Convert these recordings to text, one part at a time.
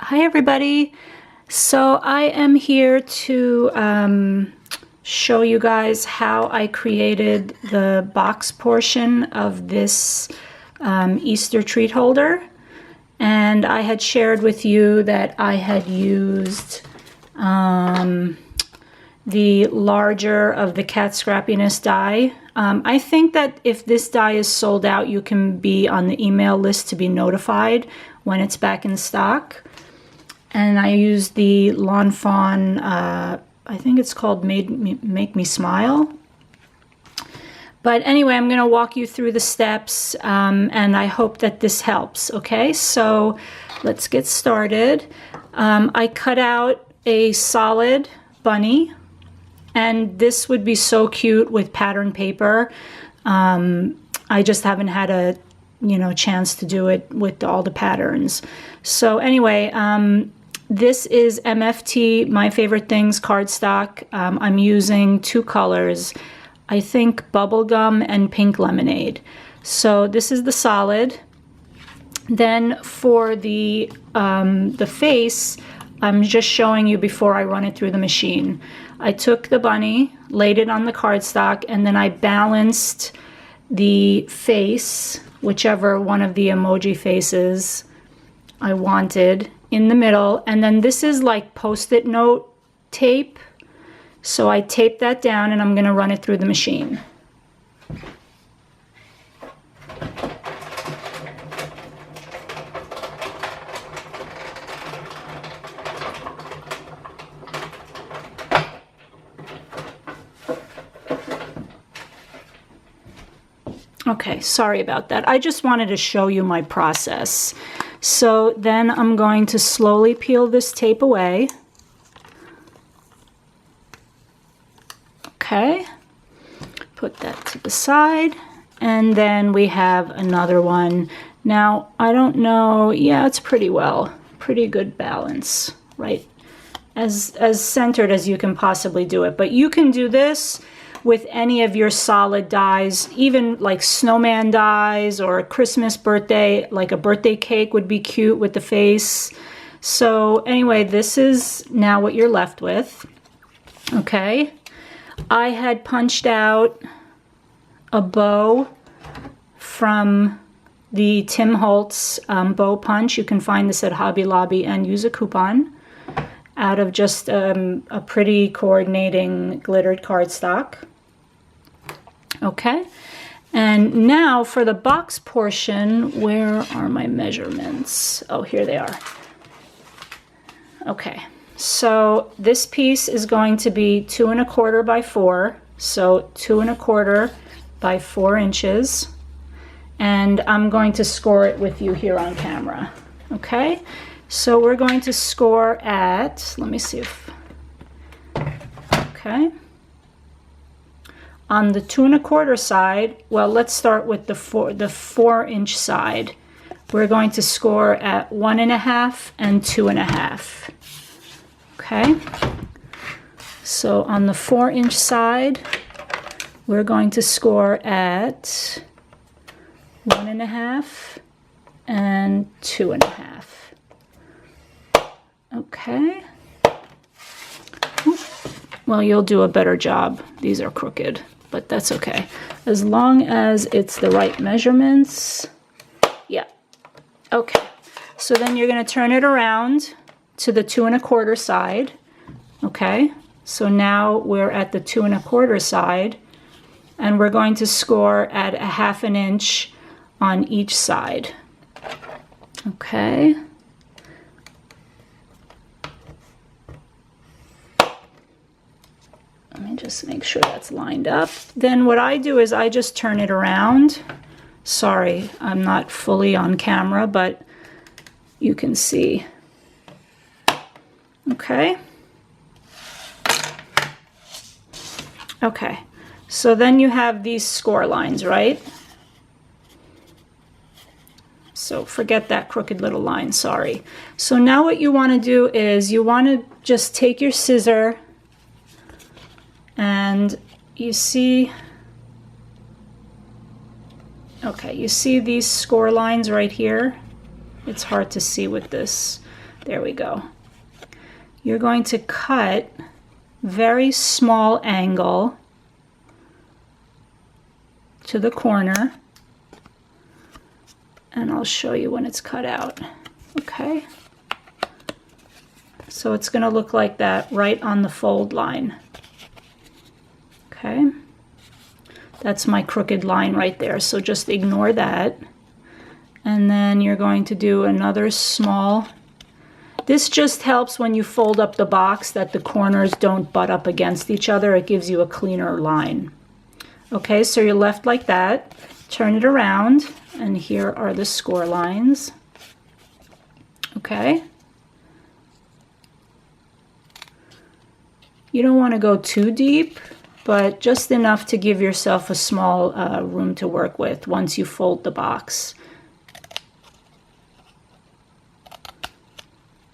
Hi everybody. So I am here to show you guys how I created the box portion of this Easter treat holder. And I had shared with you that I had used the larger of the cat scrappiness die. I think that if this die is sold out, you can be on the email list to be notified when it's back in stock. And I used the Lawn Fawn, I think it's called Make Me Smile. But anyway, I'm going to walk you through the steps, and I hope that this helps. Okay, so let's get started. I cut out a solid bunny, and this would be so cute with pattern paper. I just haven't had a chance to do it with all the patterns. So anyway, this is MFT, My Favorite Things cardstock. I'm using two colors, I think bubblegum and pink lemonade. So this is the solid. Then for the face, I'm just showing you before I run it through the machine. I took the bunny, laid it on the cardstock, and then I balanced the face, whichever one of the emoji faces I wanted, in the middle. And then this is like Post-it note tape. So I taped that down and I'm going to run it through the machine. Okay, sorry about that. I just wanted to show you my process. So then I'm going to slowly peel this tape away. Okay, put that to the side, and then we have another one. Now, I don't know, yeah, it's pretty good balance, right? As centered as you can possibly do it. But you can do this with any of your solid dies, even like snowman dies or a Christmas birthday, like a birthday cake would be cute with the face. So anyway, this is now what you're left with. Okay, I had punched out a bow from the Tim Holtz bow punch. You can find this at Hobby Lobby and use a coupon, out of just a pretty coordinating glittered cardstock. Okay, and now for the box portion, where are my measurements? Oh, here they are. Okay, so this piece is going to be 2 1/4 by 4, so 2 1/4 by 4 inches, and I'm going to score it with you here on camera. Okay, so we're going to score at, let me see if, okay. On the 2 1/4 side, well, let's start with the 4-inch side. We're going to score at 1 1/2 and 2 1/2. Okay. So on the 4-inch side, we're going to score at 1 1/2 and 2 1/2. Okay. Well, you'll do a better job. These are crooked, but that's okay. As long as it's the right measurements. Yeah. Okay. So then you're going to turn it around to the 2 1/4 side. Okay. So now we're at the 2 1/4 side, and we're going to score at 1/2 inch on each side. Okay. Let me just make sure that's lined up. Then what I do is I just turn it around. Sorry, I'm not fully on camera, but you can see. Okay. Okay, so then you have these score lines, right? So forget that crooked little line, sorry. So now what you want to do is you want to just take your scissor, and you see, okay, you see these score lines right here? It's hard to see with this. There we go. You're going to cut very small angle to the corner, and I'll show you when it's cut out. Okay, so it's going to look like that right on the fold line. Okay, that's my crooked line right there, so just ignore that. And then you're going to do another small. This just helps when you fold up the box that the corners don't butt up against each other. It gives you a cleaner line. Okay, so you're left like that. Turn it around, and here are the score lines. Okay. You don't want to go too deep, but just enough to give yourself a small room to work with once you fold the box.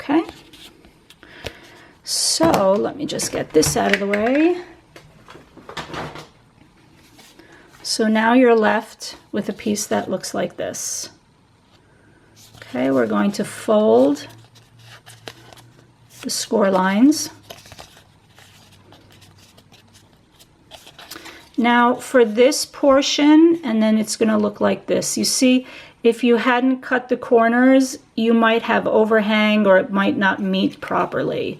Okay, so let me just get this out of the way. So now you're left with a piece that looks like this. Okay, we're going to fold the score lines. Now for this portion, and then it's going to look like this. You see, if you hadn't cut the corners, you might have overhang or it might not meet properly.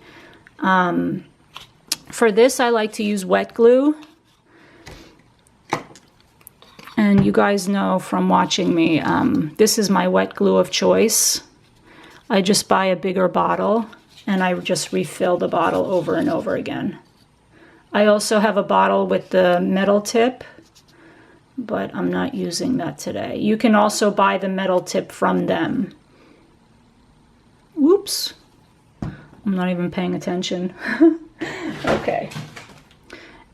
For this, I like to use wet glue. And you guys know from watching me, this is my wet glue of choice. I just buy a bigger bottle and I just refill the bottle over and over again. I also have a bottle with the metal tip, but I'm not using that today. You can also buy the metal tip from them. Whoops. I'm not even paying attention. Okay.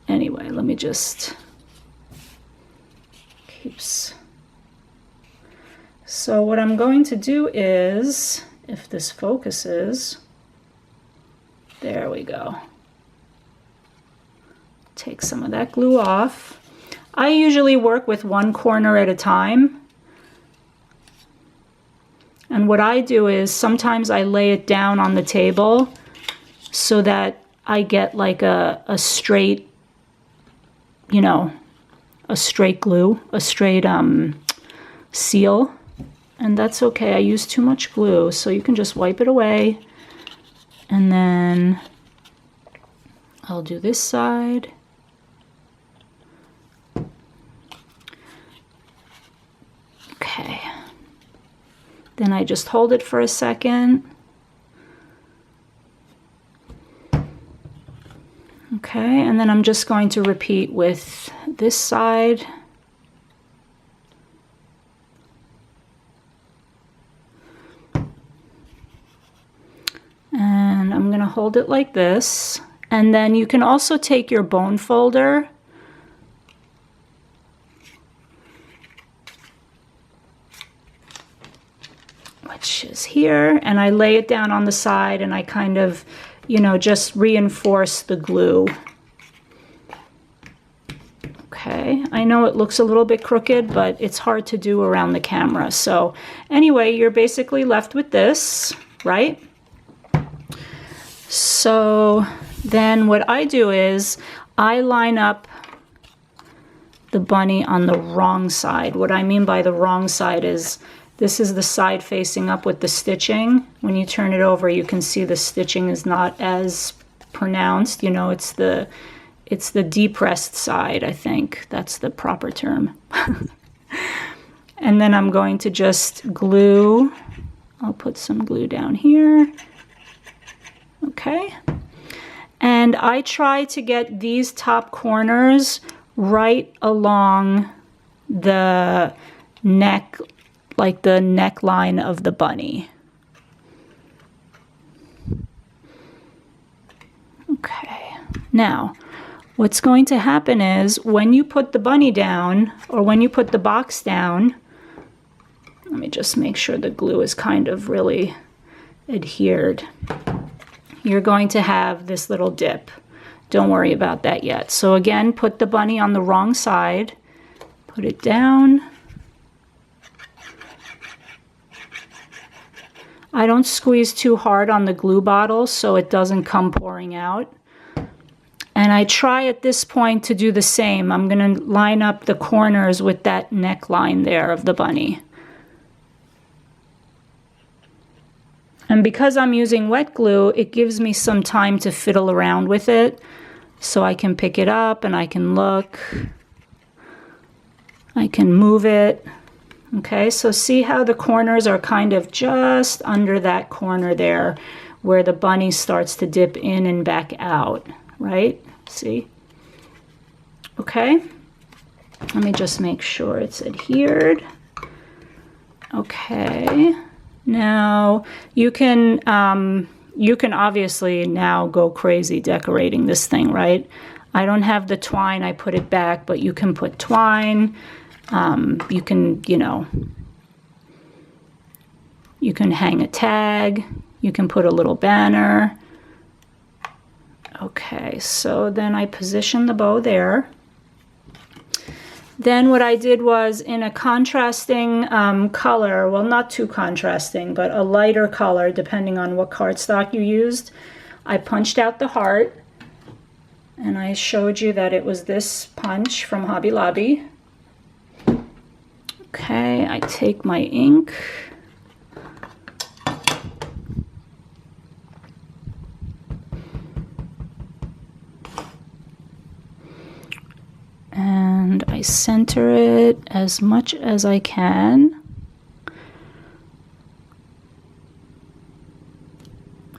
Anyway, let me just... Peeps. So what I'm going to do is, if this focuses, there we go. Take some of that glue off. I usually work with one corner at a time. And what I do is sometimes I lay it down on the table so that I get like a straight, you know, a straight glue, a straight seal. And that's okay. I use too much glue, so you can just wipe it away. And then I'll do this side. Okay, then I just hold it for a second. Okay, and then I'm just going to repeat with this side. And I'm going to hold it like this. And then you can also take your bone folder which is here, and I lay it down on the side and I kind of, you know, just reinforce the glue. Okay, I know it looks a little bit crooked, but it's hard to do around the camera. So anyway, you're basically left with this, right? So then what I do is I line up the bunny on the wrong side. What I mean by the wrong side is this is the side facing up with the stitching. When you turn it over, you can see the stitching is not as pronounced. You know, it's the depressed side, I think. That's the proper term. And then I'm going to just glue. I'll put some glue down here. Okay. And I try to get these top corners right along the neck, like the neckline of the bunny. Okay, now what's going to happen is when you put the bunny down, or when you put the box down, let me just make sure the glue is kind of really adhered. You're going to have this little dip. Don't worry about that yet. So again, put the bunny on the wrong side, put it down. I don't squeeze too hard on the glue bottle so it doesn't come pouring out. And I try at this point to do the same. I'm going to line up the corners with that neckline there of the bunny. And because I'm using wet glue, it gives me some time to fiddle around with it. So I can pick it up and I can look. I can move it. Okay, so see how the corners are kind of just under that corner there where the bunny starts to dip in and back out, right? See? Okay, let me just make sure it's adhered. Okay, now you can obviously now go crazy decorating this thing, right? I don't have the twine, I put it back, but you can put twine. You can, you know, you can hang a tag, you can put a little banner. Okay, so then I position the bow there. Then what I did was in a contrasting color, well, not too contrasting, but a lighter color depending on what cardstock you used, I punched out the heart, and I showed you that it was this punch from Hobby Lobby. Okay, I take my ink. And I center it as much as I can.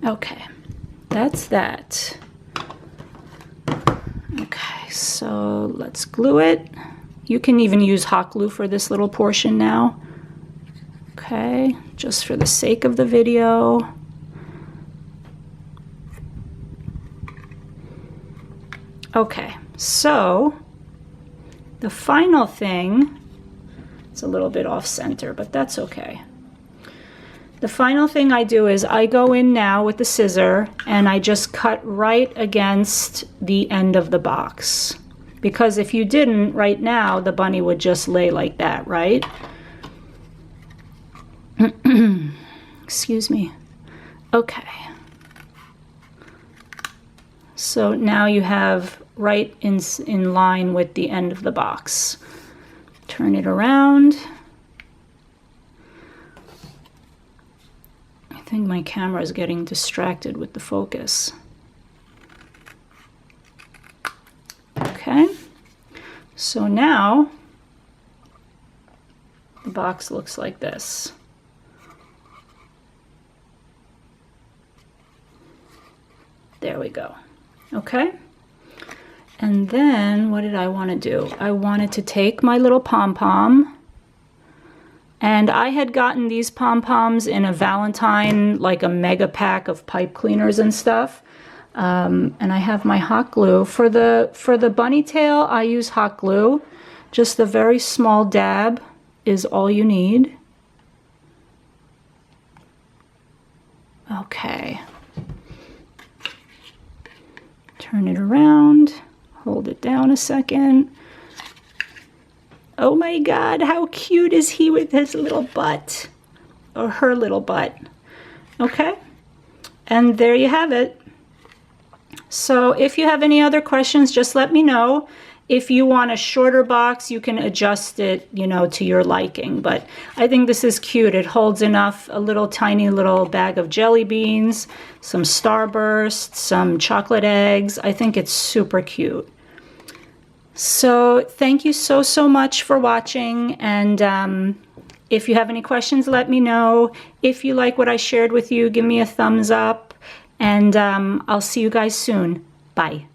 Okay, that's that. Okay, so let's glue it. You can even use hot glue for this little portion now. Okay, just for the sake of the video. Okay, so the final thing, it's a little bit off center, but that's okay. The final thing I do is I go in now with the scissor and I just cut right against the end of the box. Because if you didn't, right now, the bunny would just lay like that, right? Excuse me. Okay. So now you have right in line with the end of the box. Turn it around. I think my camera is getting distracted with the focus. Okay, so now the box looks like this. There we go. Okay, and then what did I want to do? I wanted to take my little pom-pom, and I had gotten these pom-poms in a Valentine, like a mega pack of pipe cleaners and stuff. And I have my hot glue. For the bunny tail, I use hot glue. Just a very small dab is all you need. Okay. Turn it around. Hold it down a second. Oh my God, how cute is he with his little butt? Or her little butt. Okay. And there you have it. So if you have any other questions, just let me know. If you want a shorter box, you can adjust it, you know, to your liking. But I think this is cute. It holds enough, a little tiny little bag of jelly beans, some Starburst, some chocolate eggs. I think it's super cute. So thank you so much for watching. And if you have any questions, let me know. If you like what I shared with you, give me a thumbs up. And I'll see you guys soon. Bye.